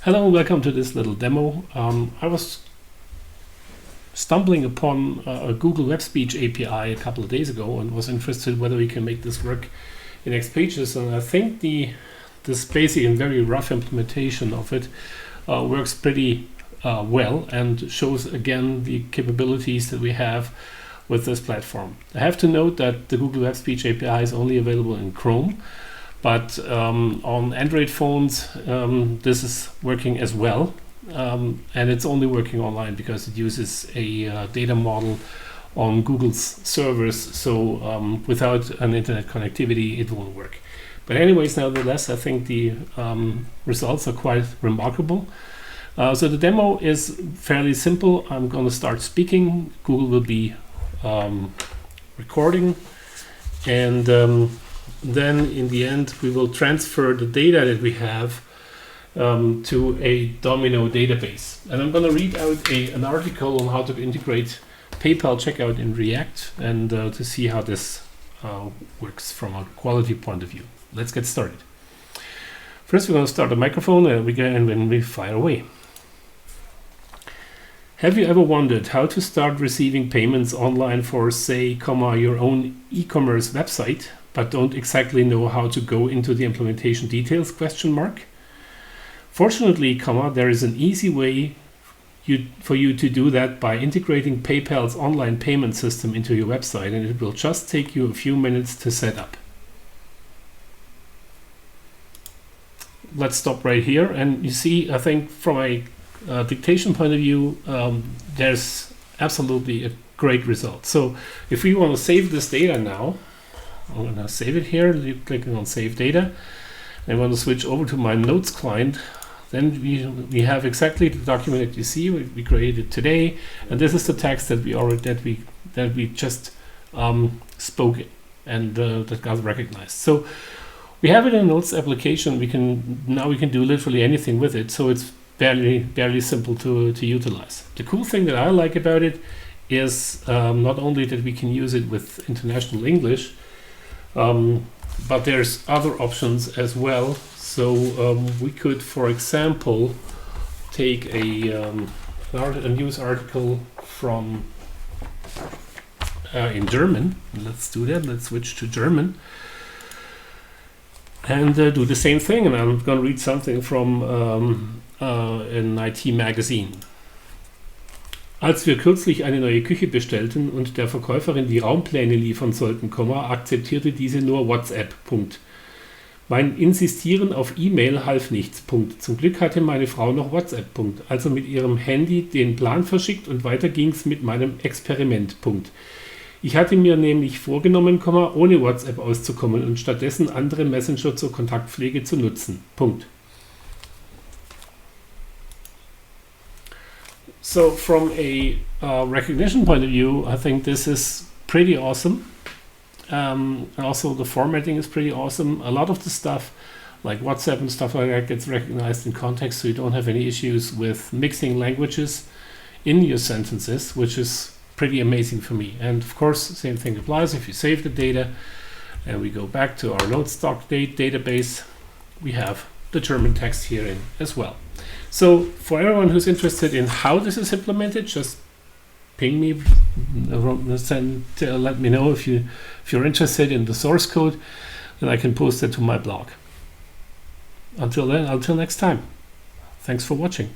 Hello and welcome to this little demo. I was stumbling upon a Google Web Speech API a couple of days ago and was interested whether we can make this work in XPages. And I think this basic and very rough implementation of it works pretty well and shows again the capabilities that we have with this platform. I have to note that the Google Web Speech API is only available in Chrome. But on Android phones, this is working as well, and it's only working online because it uses a data model on Google's servers. So without an internet connectivity, it won't work. But anyways, nevertheless, I think the results are quite remarkable. So the demo is fairly simple. I'm going to start speaking. Google will be recording, and then in the end we will transfer the data that we have to a Domino database. And I'm going to read out an article on how to integrate PayPal checkout in React and to see how this works from a quality point of view. Let's get started. First we're going to start the microphone and when we fire away. Have you ever wondered how to start receiving payments online for, say, your own e-commerce website, but don't exactly know how to go into the implementation details? Fortunately, there is an easy way for you to do that by integrating PayPal's online payment system into your website, and it will just take you a few minutes to set up. Let's stop right here, and you see, I think from a dictation point of view, there's absolutely a great result. So if we want to save this data now, I'm going to save it here, clicking on Save Data. I want to switch over to my Notes client. Then we have exactly the document that you see we created today, and this is the text that we just spoke and that got recognized. So we have it in a Notes application. We can do literally anything with it. So it's fairly simple to utilize. The cool thing that I like about it is not only that we can use it with international English, but there's other options as well. So we could, for example, take a news article from in German. Let's do that. Let's switch to German and do the same thing. And I'm going to read something from an IT magazine. Als wir kürzlich eine neue Küche bestellten und der Verkäuferin die Raumpläne liefern sollten, akzeptierte diese nur WhatsApp. Mein Insistieren auf E-Mail half nichts. Zum Glück hatte meine Frau noch WhatsApp. Also mit ihrem Handy den Plan verschickt und weiter ging's mit meinem Experiment. Ich hatte mir nämlich vorgenommen, ohne WhatsApp auszukommen und stattdessen andere Messenger zur Kontaktpflege zu nutzen. So from a recognition point of view, I think this is pretty awesome. Also the formatting is pretty awesome. A lot of the stuff like WhatsApp and stuff like that gets recognized in context, so you don't have any issues with mixing languages in your sentences, which is pretty amazing for me. And of course, same thing applies if you save the data and we go back to our Notes database, we have the German text here in as well. So for everyone who's interested in how this is implemented, just ping me, let me know if you're interested in the source code, and I can post it to my blog. Until next time, thanks for watching.